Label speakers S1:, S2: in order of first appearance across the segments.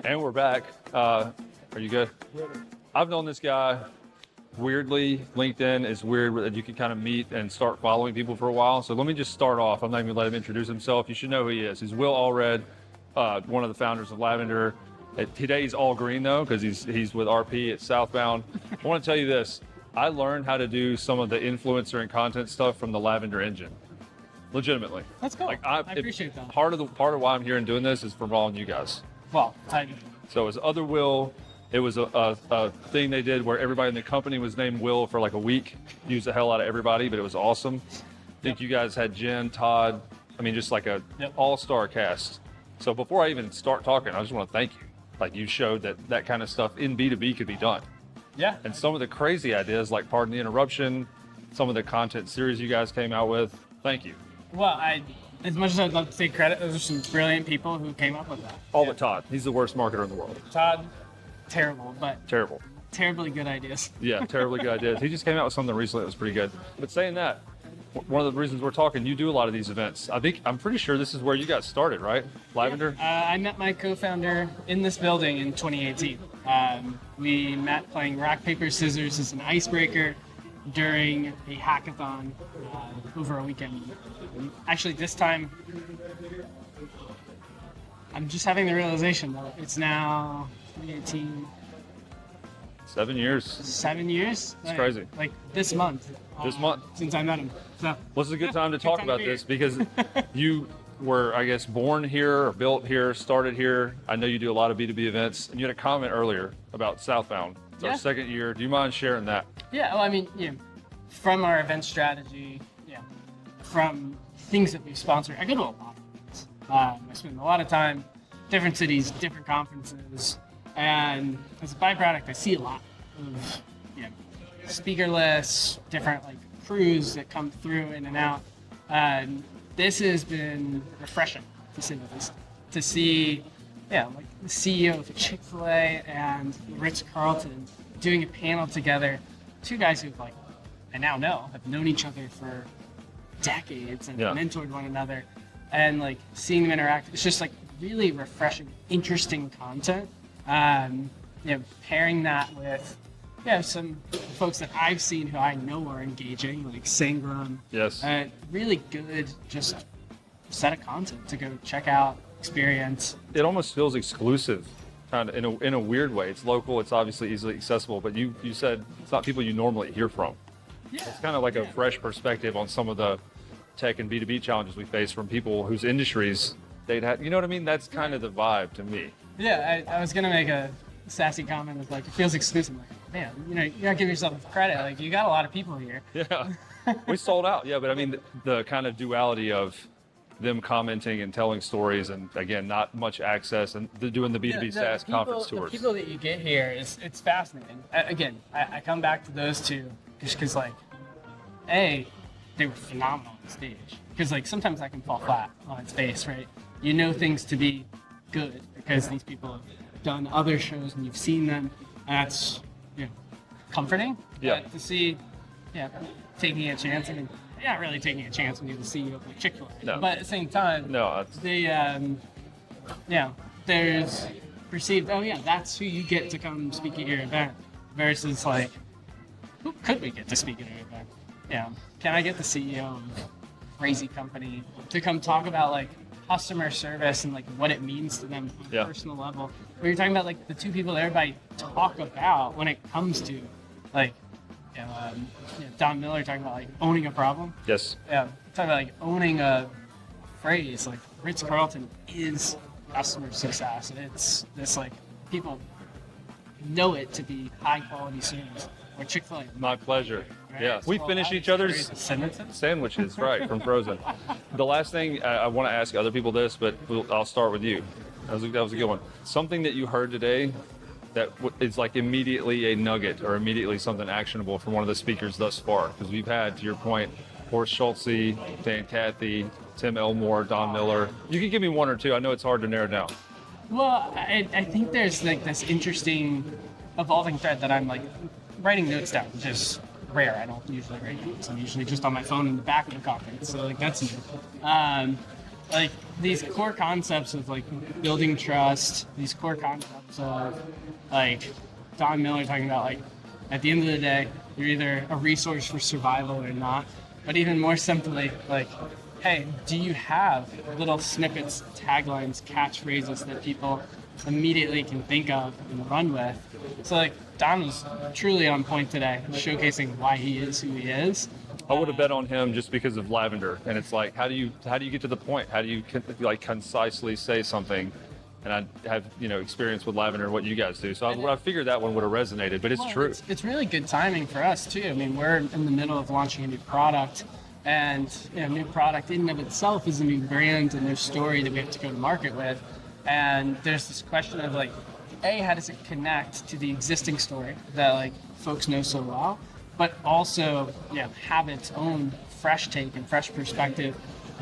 S1: And we're back. Are you good? I've known this guy. Weirdly, LinkedIn is weird that you can kind of meet and start following people for a while. So let me just start off. I'm not even going to let him introduce himself. You should know who he is. He's Will Allred, one of the founders of Lavender. Today he's all green though, because he's with RP at Southbound. I want to tell you this. I learned how to do some of the influencer and content stuff from the Lavender engine. Legitimately.
S2: That's cool. I appreciate that.
S1: Part of why I'm here and doing this is from all you guys.
S2: Well,
S1: So as other Will, it was a thing they did where everybody in the company was named Will for like a week. Used the hell out of everybody, but it was awesome. I think you guys had Jen, Todd, just like a all-star cast. So before I even start talking, I just want to thank you. Like you showed that kind of stuff in B2B could be done.
S2: Yeah.
S1: And some of the crazy ideas, like Pardon the Interruption, some of the content series you guys came out with, thank you.
S2: Well, as much as I'd love to take credit, those are some brilliant people who came up with that.
S1: All but Todd. He's the worst marketer in the world.
S2: Todd, terrible, but
S1: terrible.
S2: Terribly good ideas.
S1: Yeah, terribly good ideas. He just came out with something recently that was pretty good. But saying that, one of the reasons we're talking, you do a lot of these events. I'm pretty sure this is where you got started, right? Lavender?
S2: Yeah. I met my co-founder in this building in 2018. We met playing rock, paper, scissors as an icebreaker during a hackathon over a weekend. Actually, this time, I'm just having the realization that it's now 2018.
S1: 7 years.
S2: 7 years?
S1: It's crazy.
S2: Like this month. Since I met him. So,
S1: well, this is a good time to talk about this because you were, I guess, born here or built here, started here. I know you do a lot of B2B events, and you had a comment earlier about Southbound. It's our second year. Do you mind sharing that?
S2: Yeah, well, from our event strategy, from things that we sponsor, I go to a lot of events. I spend a lot of time, different cities, different conferences, and as a byproduct, I see a lot of speaker lists, different crews that come through in and out. And this has been refreshing, to say the least, to see, the CEO of Chick-fil-A and Ritz-Carlton doing a panel together. Two guys who, I now know, have known each other for decades and mentored one another, and seeing them interact. It's just really refreshing, interesting content. Pairing that with some folks that I've seen who I know are engaging, like Sangram.
S1: Yes.
S2: Really good, just set of content to go check out, experience.
S1: It almost feels exclusive, kind of in a weird way. It's local. It's obviously easily accessible, but you said it's not people you normally hear from.
S2: Yeah.
S1: It's kind of like a fresh perspective on some of the tech and B2B challenges we face from people whose industries they'd have. You know what I mean? That's kind of the vibe to me.
S2: Yeah, I was gonna make a sassy comment of it feels exclusive. Man, you gotta give yourself credit. You got a lot of people here.
S1: Yeah, we sold out. Yeah, but the kind of duality of them commenting and telling stories, and again, not much access, and doing the B2B SaaS conference tours.
S2: The people that you get here it's fascinating. Again, I come back to those two just because they were phenomenal on stage. Because sometimes I can fall flat on its face, right? You know things to be good because these people have done other shows and you've seen them. And that's comforting.
S1: Yeah.
S2: To see, taking a chance. You're not really taking a chance when you're the CEO of Chick-fil-A.
S1: No.
S2: But at the same time, there's perceived, that's who you get to come speak at your event versus who could we get to speak at your event? Can I get the CEO of a crazy company to come talk about customer service and what it means to them on a personal level? Where you're talking about the two people that everybody talk about when it comes to Don Miller talking about owning a problem.
S1: Yes.
S2: Yeah, talking about owning a phrase. Ritz-Carlton is customer success, and it's this people know it to be high quality service. Or Chick-fil-A.
S1: My pleasure.
S2: Right?
S1: Yeah, we finish each other's sandwiches, right, from Frozen. The last thing I want to ask other people this, but I'll start with you. That was a good one. Something that you heard today that is immediately a nugget or immediately something actionable from one of the speakers thus far, because we've had, to your point, Horst Schulze, Dan Cathy, Tim Elmore, Don Miller. You can give me one or two. I know it's hard to narrow down.
S2: Well, I think there's this interesting evolving thread that I'm writing notes down, which is rare. I don't usually write notes. I'm usually just on my phone in the back of the conference. So that's new. these core concepts of like building trust, these core concepts of like Don Miller talking about like at the end of the day, you're either a resource for survival or not. But even more simply, like, hey, do you have little snippets, taglines, catchphrases that people immediately can think of and run with? So like Don was truly on point today, showcasing why he is who he is.
S1: I would have bet on him just because of Lavender, and it's like, how do you get to the point? How do you like concisely say something? And I have experience with Lavender, what you guys do, so I figured that one would have resonated. But it's true.
S2: It's really good timing for us too. I mean, we're in the middle of launching a new product, and new product in and of itself is a new brand and their story that we have to go to market with. And there's this question of like, A, how does it connect to the existing story that like folks know so well, but also have its own fresh take and fresh perspective,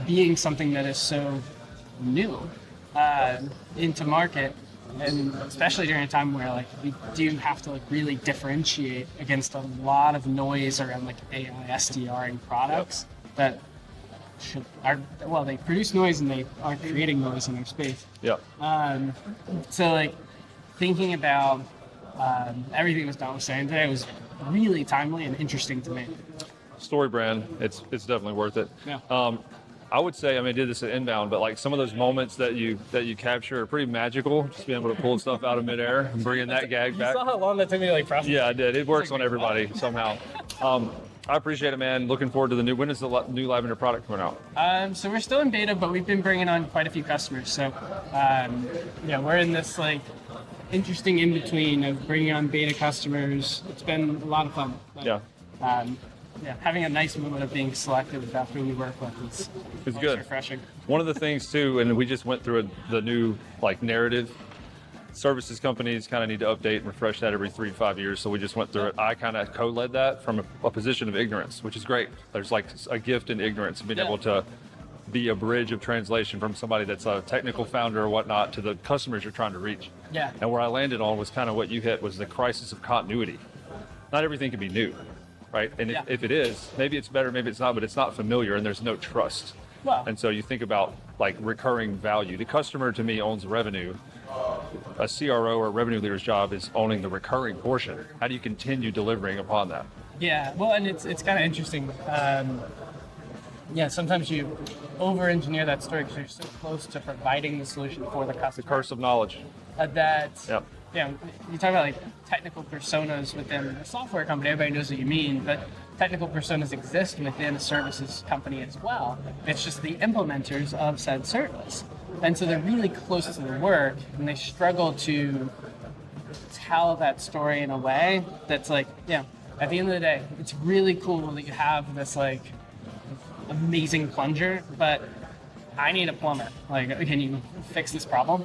S2: being something that is so new into market, and especially during a time where like we do have to like really differentiate against a lot of noise around like AI SDRing products that they produce noise and they are creating noise in their space.
S1: Yeah.
S2: So like thinking about everything that Don was saying today was really timely and interesting to me.
S1: StoryBrand, it's definitely worth it.
S2: Yeah.
S1: I would say, I did this at Inbound, but like some of those moments that you capture are pretty magical. Just being able to pull stuff out of midair and bringing that gag back.
S2: You saw how long that took me to like process?
S1: Yeah, I did. It works on everybody somehow. I appreciate it, man. Looking forward to the new. When is the new Lavender product coming out?
S2: So we're still in beta, but we've been bringing on quite a few customers. So we're in this like interesting in between of bringing on beta customers. It's been a lot of fun. But, having a nice moment of being selective about who we work with is
S1: good.
S2: Refreshing.
S1: One of the things too, and we just went through the new like narrative. Services companies kind of need to update and refresh that every 3 to 5 years. So we just went through it. I kind of co-led that from a position of ignorance, which is great. There's like a gift in ignorance, being able to be a bridge of translation from somebody that's a technical founder or whatnot to the customers you're trying to reach.
S2: Yeah.
S1: And where I landed on was kind of what you hit, was the crisis of continuity. Not everything can be new, right? And if it is, maybe it's better, maybe it's not, but it's not familiar and there's no trust.
S2: Wow.
S1: And so you think about like recurring value. The customer to me owns revenue. A CRO or revenue leader's job is owning the recurring portion. How do you continue delivering upon that?
S2: Yeah, well, and it's kind of interesting. Sometimes you over-engineer that story because you're so close to providing the solution for the customer.
S1: The curse of knowledge.
S2: You talk about like technical personas within a software company. Everybody knows what you mean, but technical personas exist within a services company as well. It's just the implementers of said service. And so they're really close to the work, and they struggle to tell that story in a way that's like, at the end of the day, it's really cool that you have this like amazing plunger, but I need a plumber. Like, can you fix this problem?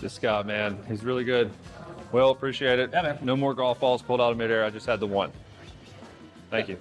S1: This guy, man, he's really good. Well, appreciate it.
S2: Yeah, man.
S1: No more golf balls pulled out of midair. I just had the one. Thank you.